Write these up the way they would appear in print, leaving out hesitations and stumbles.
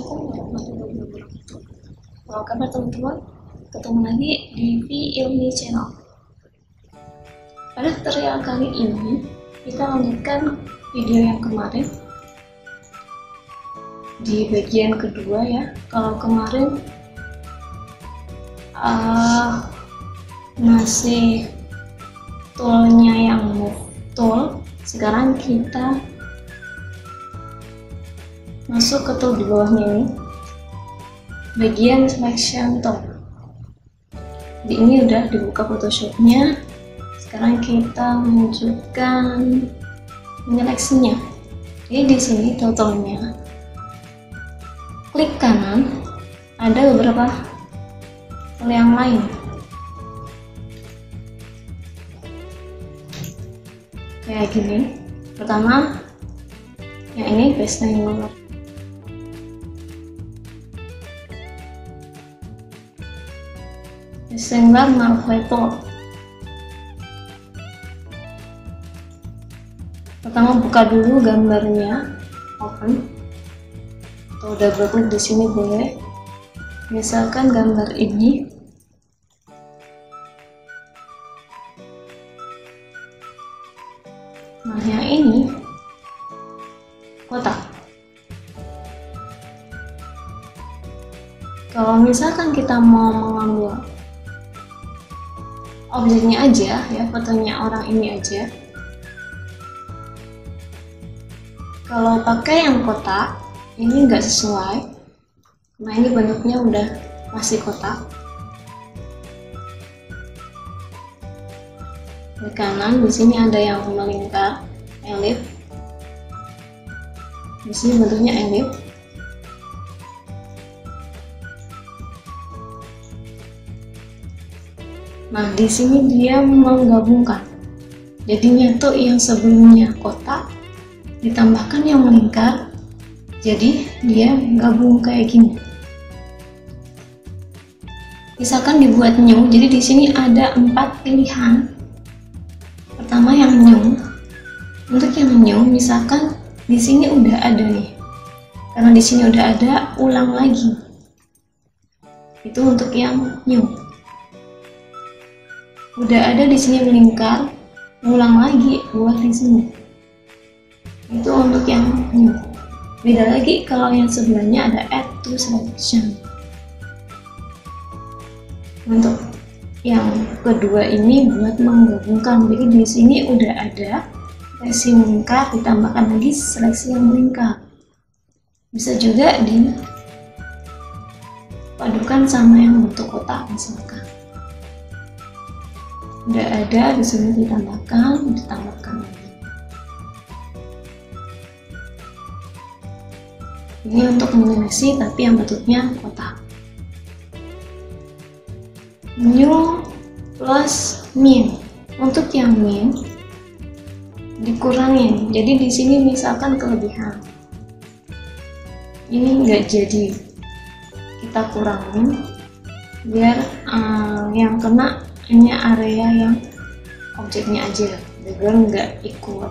Assalamualaikum warahmatullahi wabarakatuh. Apa kabar teman-teman? Ketemu lagi di Ilmi Channel. Pada tutorial kali ini kita lanjutkan video yang kemarin di bagian kedua ya. Kalau kemarin masih toolnya yang move tool, sekarang kita masuk ke tool di bawahnya ini, bagian selection tool. Di ini udah dibuka Photoshopnya. Sekarang kita menunjukkan menyeleksinya. Jadi di sini toolnya, klik kanan, ada beberapa tool yang lain. Kayak gini. Pertama, yang ini base name. Singular Markleto. Pertama buka dulu gambarnya, open, atau double klik di sini boleh. Misalkan gambar ini. Nah yang ini kotak. Kalau misalkan kita mau mengambil objeknya aja ya, fotonya orang ini aja, kalau pakai yang kotak ini nggak sesuai. Nah ini bentuknya udah masih kotak. Di kanan di sini ada yang melingkar, ellipse. Di sini bentuknya ellipse. Nah, di sini dia menggabungkan. Jadinya tuh yang sebelumnya kotak ditambahkan yang melingkar. Jadi dia gabung kayak gini. Misalkan dibuat new, jadi di sini ada 4 pilihan. Pertama yang new. Untuk yang new, misalkan di sini udah ada nih. Karena di sini udah ada, ulang lagi. Itu untuk yang new. Udah ada di sini melingkar, ulang lagi buat di sini. Itu untuk yang new. Beda lagi kalau yang sebelahnya ada add to selection. Untuk yang kedua ini buat menggabungkan. Jadi di sini udah ada seleksi melingkar, ditambahkan lagi seleksi yang melingkar. Bisa juga dipadukan sama yang bentuk kotak misalkan. Udah ada di sini ditambahkan lagi. Ini untuk menyeleksi tapi yang bentuknya kotak. New plus min. Untuk yang min dikurangin. Jadi di sini misalkan kelebihan. Ini enggak jadi. Kita kurangin biar yang kena hanya area yang objeknya aja, background nggak ikut.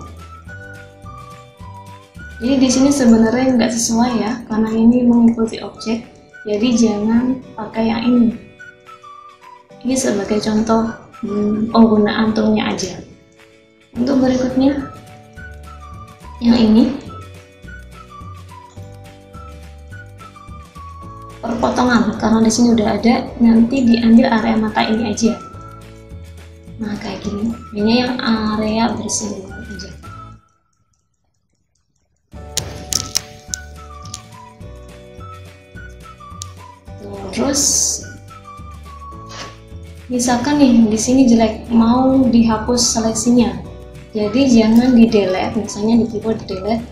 Jadi di sini sebenarnya nggak sesuai ya, karena ini mengikuti objek. Jadi jangan pakai yang ini. Ini sebagai contoh penggunaan toolnya aja. Untuk berikutnya, yang ini perpotongan. Karena di sini udah ada, nanti diambil area mata ini aja. Nah kayak gini, ini yang area bersinggungan aja. Terus misalkan nih di sini jelek, mau dihapus seleksinya. Jadi jangan di delete, misalnya di keyboard di delete.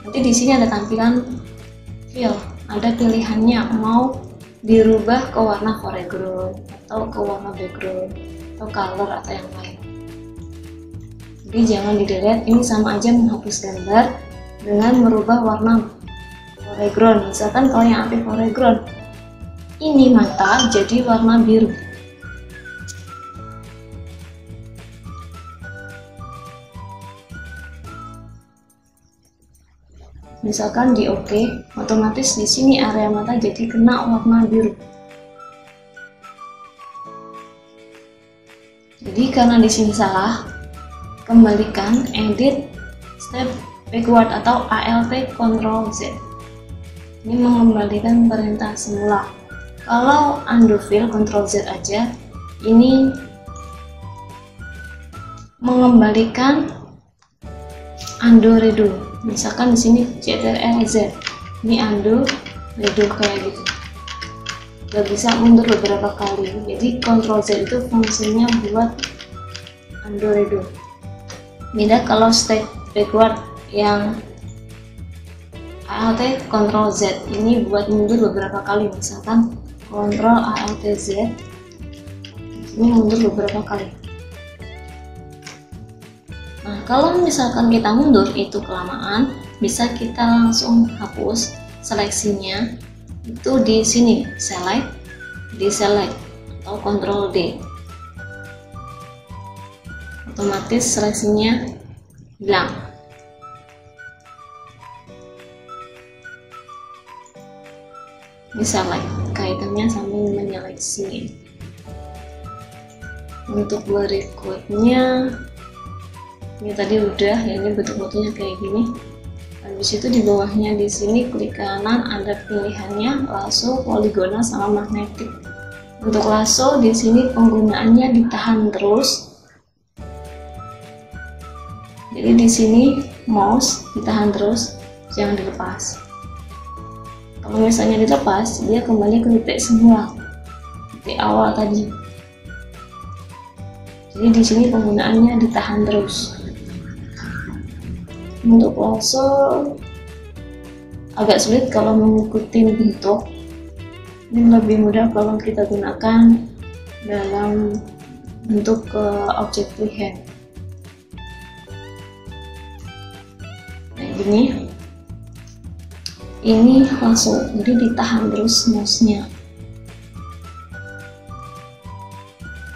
Nanti di sini ada tampilan fill, ada pilihannya mau dirubah ke warna foreground atau ke warna background atau color atau yang lain. Jadi jangan di delete, ini sama aja menghapus gambar dengan merubah warna foreground. Misalkan kalau yang aktif foreground ini mata jadi warna biru. misalkan di OK, otomatis di sini area mata jadi kena warna biru. Jadi karena di sini salah, kembalikan edit step backward atau ALT Ctrl Z. Ini mengembalikan perintah semula. Kalau undo fill Ctrl Z aja, ini mengembalikan undo redo. Misalkan di sini Ctrl Z, ini undo redo kayak gitu. Gak bisa mundur beberapa kali. Jadi Ctrl Z itu fungsinya buat undo redo. Beda kalau step backward yang ALT Ctrl Z, ini buat mundur beberapa kali. Misalkan Ctrl ALT Z, ini mundur beberapa kali. Nah, kalau misalkan kita mundur itu kelamaan, bisa kita langsung hapus seleksinya. Itu di sini select, deselect atau Ctrl D, otomatis seleksinya hilang. Deselect kaitannya sambil menyeleksi. Untuk berikutnya ini tadi udah ya, ini bentuk fotonya kayak gini. Habis itu di bawahnya di sini klik kanan, ada pilihannya lasso, poligonal, sama magnetik. Untuk lasso di sini penggunaannya ditahan terus. Jadi di sini mouse ditahan terus, jangan dilepas. Kalau misalnya dilepas, dia kembali ke titik semula, titik awal tadi. Jadi di sini penggunaannya ditahan terus. Untuk lasso agak sulit kalau mengikuti bentuk. Ini lebih mudah kalau kita gunakan dalam bentuk objek freehand. Nah gini, ini lasso, jadi ditahan terus mouse-nya.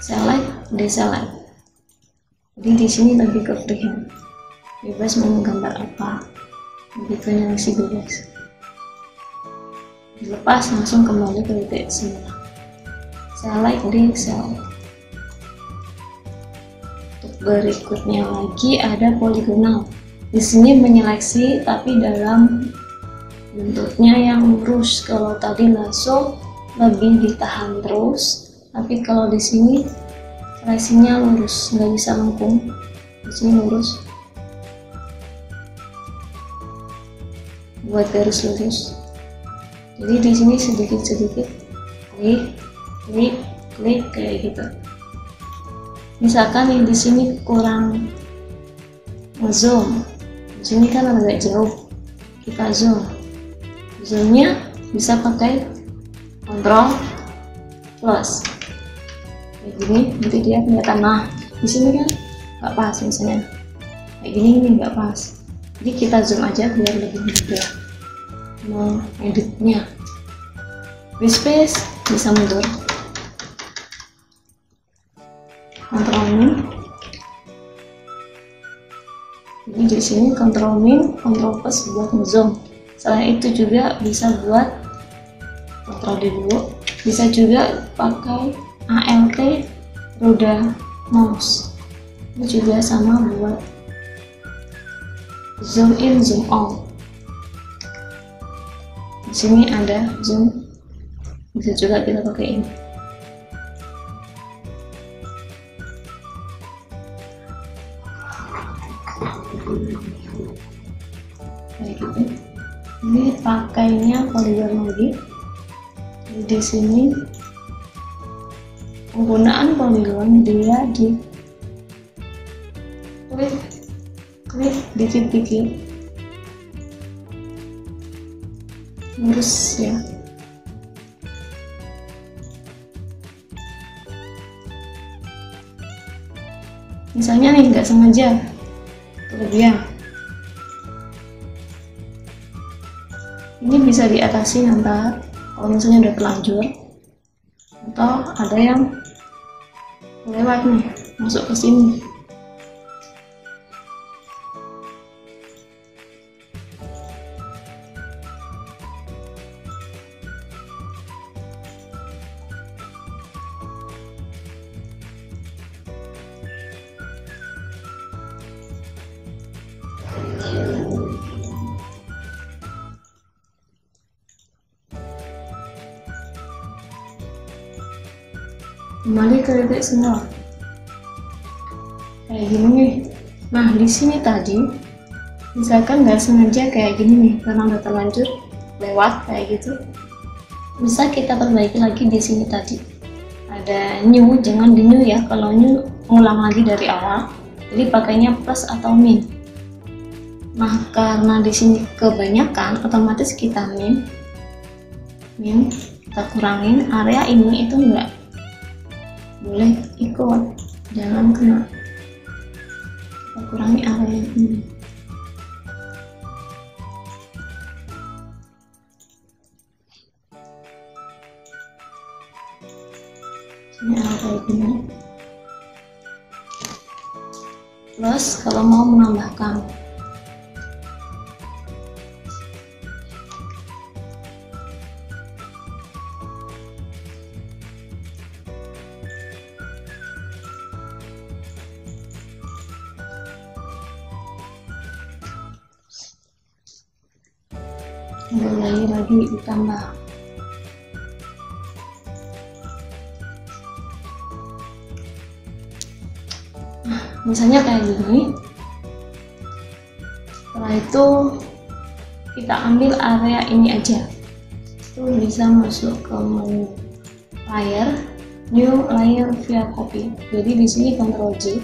Select, deselect. Jadi di sini lebih ke freehand. Bebas mau menggambar apa, lebih ke nyeleksi bebas. Dilepas langsung kembali ke titik semula. Select, deselect. Untuk berikutnya lagi ada poligonal. Di sini menyeleksi tapi dalam bentuknya yang lurus. Kalau tadi lasso lebih ditahan terus, tapi kalau di sini seleksinya lurus, nggak bisa lengkung. Di sini lurus. Buat garis lurus. Jadi di sini sedikit-sedikit klik kayak gitu. Misalkan di sini kurang zoom, di sini kan agak jauh, kita zoom. Zoomnya bisa pakai Ctrl plus kayak gini, nanti dia kelihatan. Nah di sini kan nggak pas, misalnya kayak gini ini nggak pas. Jadi kita zoom aja biar lebih mudah mengeditnya. Space bisa mundur. Ctrl min. Jadi di sini Ctrl min, Ctrl plus buat ngezoom. Setelah itu juga bisa buat Ctrl D dulu. Bisa juga pakai ALT roda mouse. Ini juga sama buat zoom in, zoom out. Di sini ada zoom, bisa juga kita pakai ini. Kayak gitu. Ini pakainya poligon lagi. Di sini penggunaan poligon, dia di klik dikit-dikit, lurus ya. Misalnya nih nggak sengaja kelebihan, ini bisa diatasi nanti kalau misalnya udah terlanjur atau ada yang lewat nih masuk ke sini. Kembali ke titik semula kayak gini nih. Nah di sini tadi misalkan nggak sengaja kayak gini nih karena udah terlanjur lewat kayak gitu, bisa kita perbaiki lagi. Di sini tadi ada new, jangan di new ya, kalau new ulang lagi dari awal, jadi pakainya plus atau min. Nah karena di sini kebanyakan, otomatis kita min, kita kurangin area ini, itu enggak boleh ikut, jangan kena, kita kurangi area ini. Ini kayak gini. Plus kalau mau menambahkan, boleh lagi ditambah. Misalnya kayak gini. Setelah itu kita ambil area ini aja, itu bisa masuk ke menu layer, new layer via copy. Jadi di sini Ctrl J.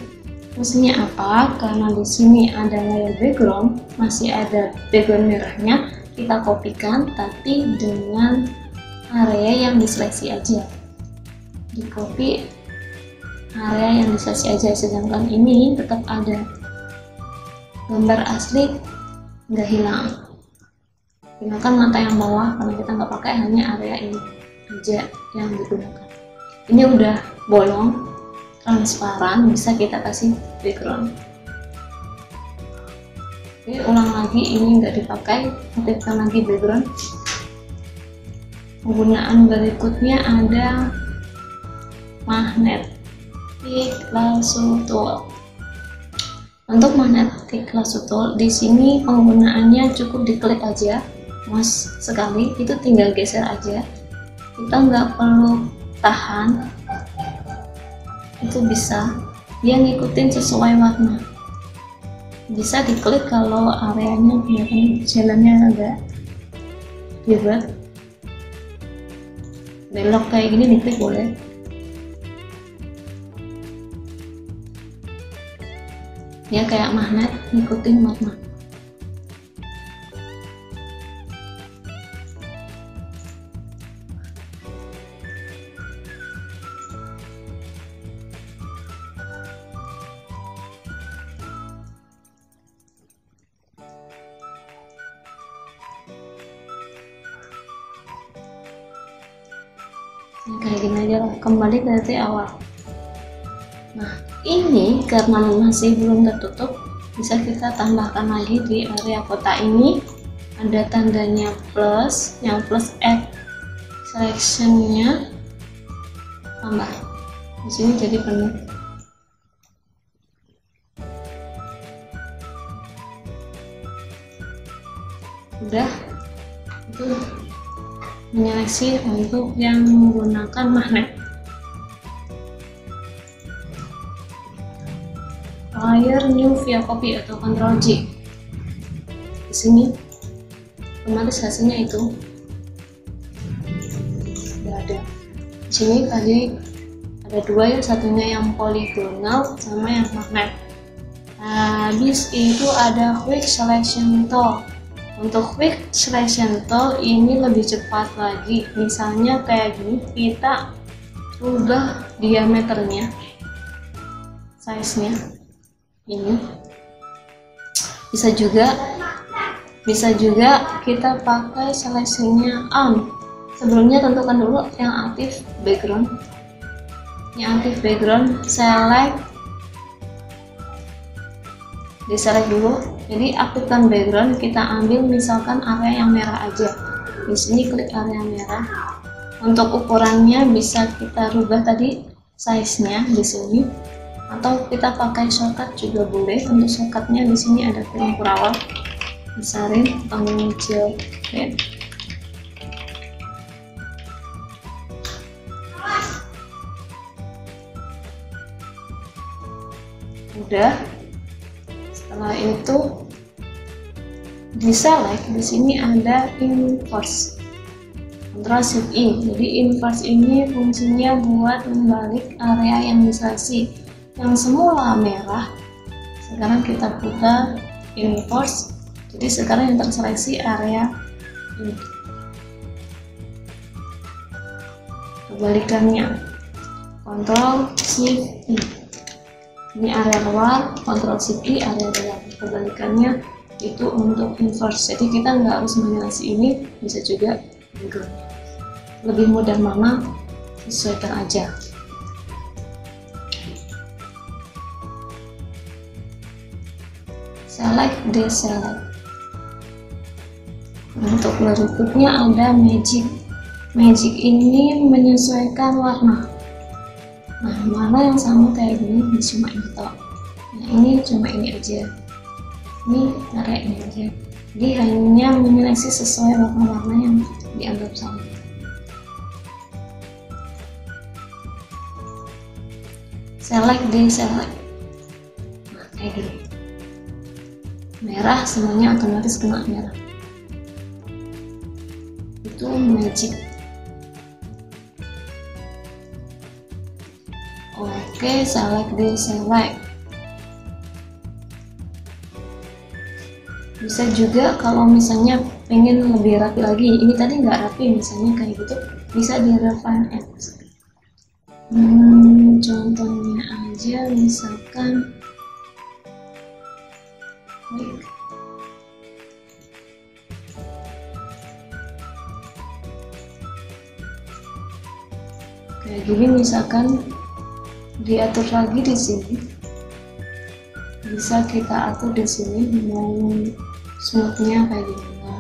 Fungsinya apa? Karena di sini ada layer background, masih ada background merahnya, kita kopikan tapi dengan area yang diseleksi aja. Di copy area yang diseleksi aja, sedangkan ini tetap ada, gambar asli nggak hilang. Gunakan mata yang bawah karena kita nggak pakai, hanya area ini aja yang digunakan. Ini udah bolong, transparan, bisa kita kasih background. Oke, ulang lagi, ini nggak dipakai, aktifkan lagi background. Penggunaan berikutnya ada magnetic lasso tool. Untuk magnetic lasso tool di sini penggunaannya cukup diklik aja, mouse sekali, itu tinggal geser aja. Kita nggak perlu tahan, itu bisa dia ngikutin sesuai warna. Bisa diklik kalau areanya kelihatan jalannya agak ribet. Belok kayak gini diklik boleh. Ya kayak magnet ngikutin warna. Kayak gini aja lah, kembali ke titik awal. Nah ini karena masih belum tertutup, bisa kita tambahkan lagi di area kotak ini. Ada tandanya plus, yang plus add selectionnya, tambah di sini jadi penuh. Udah, itu menyeleksi untuk yang menggunakan magnet. Layer new via copy atau Ctrl J. Di sini otomatis hasilnya itu sudah ada. Di sini tadi ada dua ya, satunya yang poligonal sama yang magnet. Habis itu ada quick selection tool. Untuk quick selection tool ini lebih cepat lagi. Misalnya kayak gini, kita rubah diameternya, size-nya ini. Bisa juga kita pakai seleksinya on. Sebelumnya tentukan dulu yang aktif background. Yang aktif background, diselect dulu. Jadi aktifkan background, kita ambil misalkan area yang merah aja. Di sini klik area merah. Untuk ukurannya bisa kita rubah tadi size-nya di sini. atau kita pakai shortcut juga boleh. Untuk shortcutnya di sini ada film perawat, besarin, tombol kecil, udah. Setelah itu di select, di sini ada inverse, Ctrl Shift I. Jadi inverse ini fungsinya buat membalik area yang diseleksi, yang semula merah sekarang kita putar inverse, jadi sekarang yang terseleksi area ini. Kebalikannya Ctrl Shift I, ini area luar, Ctrl Shift I area dalam. Kebalikannya itu untuk inverse, jadi kita nggak harus menyeleksi ini, bisa juga background. Lebih mudah mana sesuaikan aja. Select, deselect. Untuk berikutnya ada magic. Magic ini menyesuaikan warna. Nah, warna yang sama kayak gini cuma ini toh. Nah, ini cuma ini aja. Ini area ini aja. Jadi hanya menyeleksi sesuai warna-warna yang dianggap sama. Select, deselect. Nah, kayak gini. Merah semuanya otomatis kena merah. Itu magic. Oke, select, deselect. Bisa juga kalau misalnya pengen lebih rapi lagi, ini tadi nggak rapi misalnya kayak gitu, bisa di refine X. Contohnya aja misalkan kayak gini, misalkan diatur lagi di sini, bisa kita atur di sini mau smoothnya kayak gimana.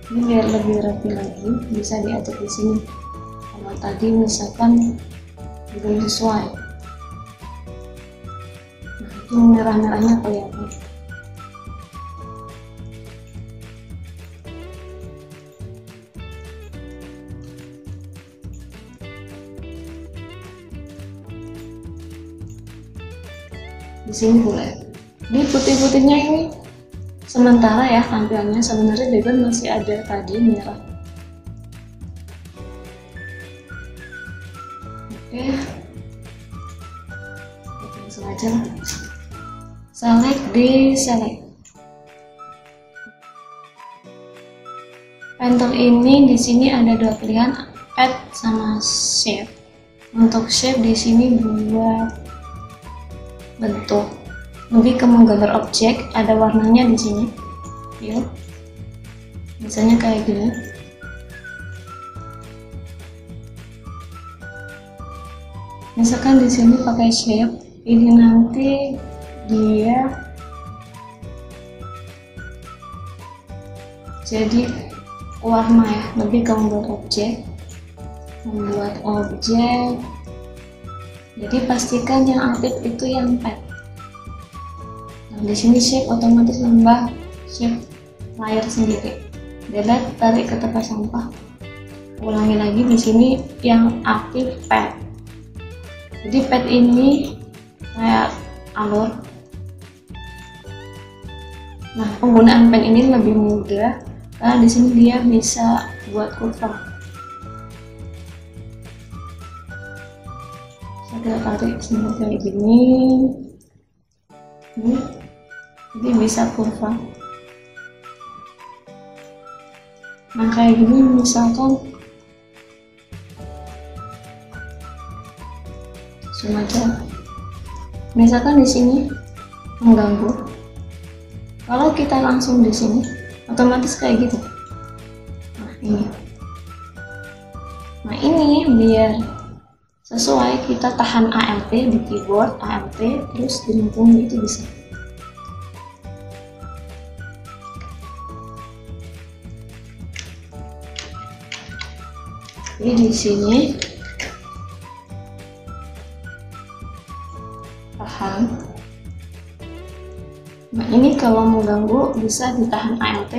Ini biar lebih rapi lagi, bisa diatur di sini. Kalau tadi misalkan belum sesuai, nah itu merah-merahnya kelihatan. Di sini boleh. Di putih-putihnya ini sementara ya tampilannya, sebenarnya background masih ada tadi merah. Oke, langsung aja. Select, deselect. Pentel ini di sini ada dua pilihan, add sama shape. Untuk shape di sini buat bentuk, lebih ke menggambar objek, ada warnanya di sini. Ya, misalnya kayak gini. Misalkan di sini pakai shape, ini nanti dia jadi warna ya, lebih ke membuat objek. Jadi pastikan yang aktif itu yang pad. Nah, di sini shape otomatis nambah shape layar sendiri. Delete, tarik ke tempat sampah. Ulangi lagi, di sini yang aktif pad. Jadi pad ini kayak alur. Nah, penggunaan pen ini lebih mudah karena di sini dia bisa buat kurva. Saya tarik sampai kayak gini, jadi bisa kurva. Nah kayak gini misalkan semacam, misalkan di sini mengganggu. Kalau kita langsung di sini, otomatis kayak gitu. Nah ini biar sesuai, kita tahan Alt di keyboard, Alt terus dilengkung itu bisa. Jadi di sini tahan. Nah ini kalau mau ganggu bisa ditahan ALT.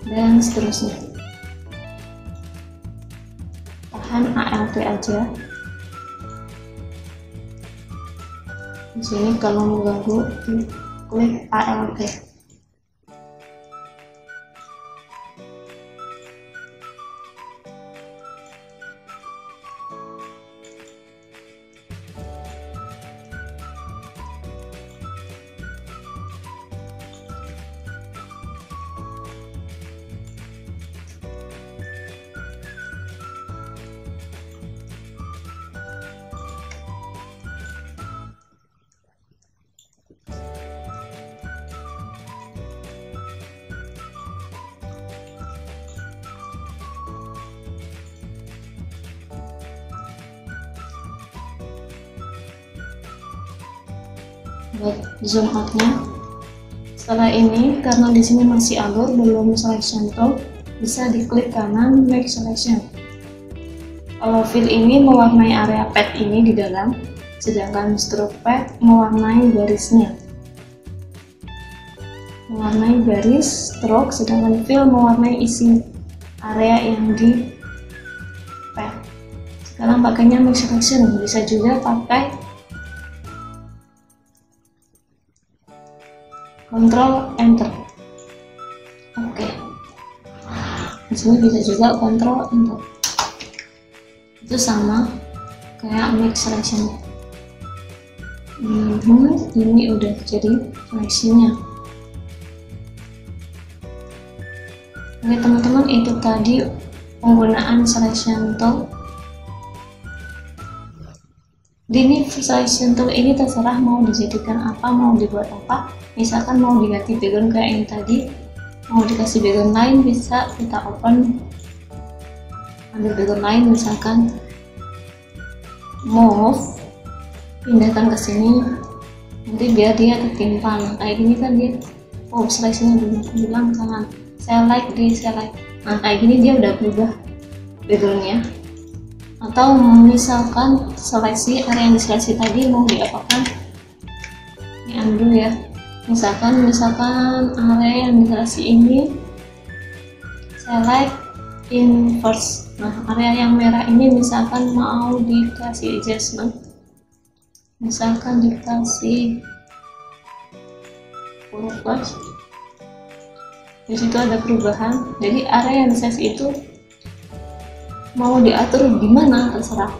Dan seterusnya. Tahan ALT aja. Di sini kalau mau ganggu klik ALT. Buat zoom outnya. Setelah ini, karena di sini masih alur belum selection tool, bisa diklik kanan make selection. Kalau fill ini mewarnai area pad ini di dalam, sedangkan stroke pad mewarnai garisnya. Mewarnai garis stroke, sedangkan fill mewarnai isi area yang di pad. Sekarang pakainya make selection, bisa juga pakai Ctrl Enter. Oke. Di sini bisa juga Ctrl Enter. Itu sama kayak make selection. Ini udah jadi seleksinya. Oke teman-teman, itu tadi penggunaan selection tool. Di selection tool ini terserah mau dijadikan apa, mau dibuat apa. Misalkan mau diganti background kayak yang tadi, mau dikasih background lain, bisa kita open, ambil background lain, misalkan move, pindahkan ke sini, nanti biar dia tertimpang. Kayak gini kan dia, oh seleksinya belum bilang, misalkan select di select. Nah kayak gini dia udah berubah backgroundnya. Atau misalkan seleksi area yang diseleksi tadi mau diapakan, ini undo ya. Misalkan area yang diseleksi ini select inverse. Nah area yang merah ini misalkan mau dikasih adjustment, misalkan dikasih plus, di situ ada perubahan. Jadi area yang diseleksi itu mau diatur gimana terserah,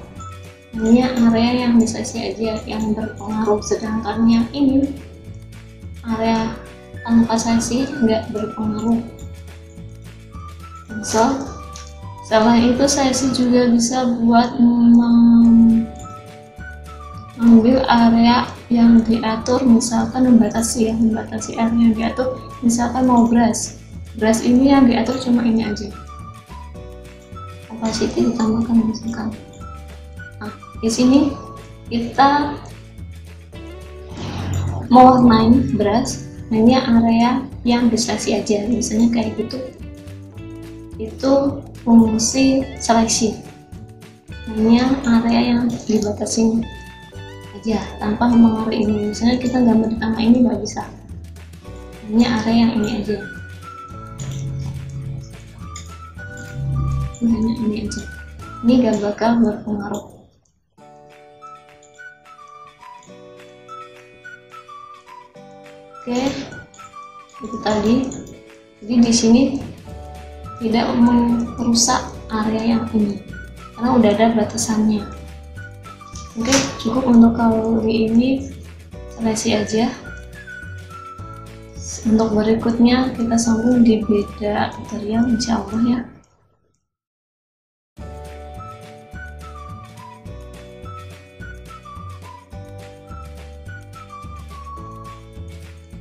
hanya area yang diseleksi aja yang berpengaruh, sedangkan yang ini area tanpa seleksi nggak berpengaruh. Setelah itu seleksi juga bisa buat mengambil area yang diatur, misalkan membatasi area yang diatur, misalkan mau brush ini yang diatur cuma ini aja, opacity ditambahkan misalkan. Nah di sini kita mewarnai brush hanya area yang diseleksi aja, misalnya kayak gitu. Itu fungsi seleksi, hanya area yang dibatasi aja tanpa mempengaruhi ini. Misalnya kita gambar ditambah ini nggak bisa, hanya area yang ini aja, hanya ini aja, ini gak bakal berpengaruh. Oke, itu tadi. Jadi di sini tidak merusak area yang ini karena udah ada batasannya. Oke, cukup untuk kali ini seleksi aja. Untuk berikutnya kita sambung di beda tutorial insya Allah ya.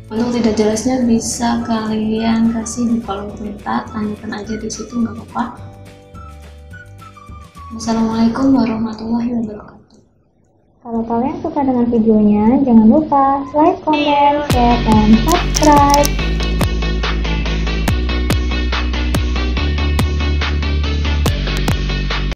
Untuk tidak jelasnya bisa kalian kasih di kolom komentar, tanyakan aja di situ nggak apa-apa. Wassalamualaikum warahmatullahi wabarakatuh. Kalau kalian suka dengan videonya, jangan lupa like, comment, share, dan subscribe.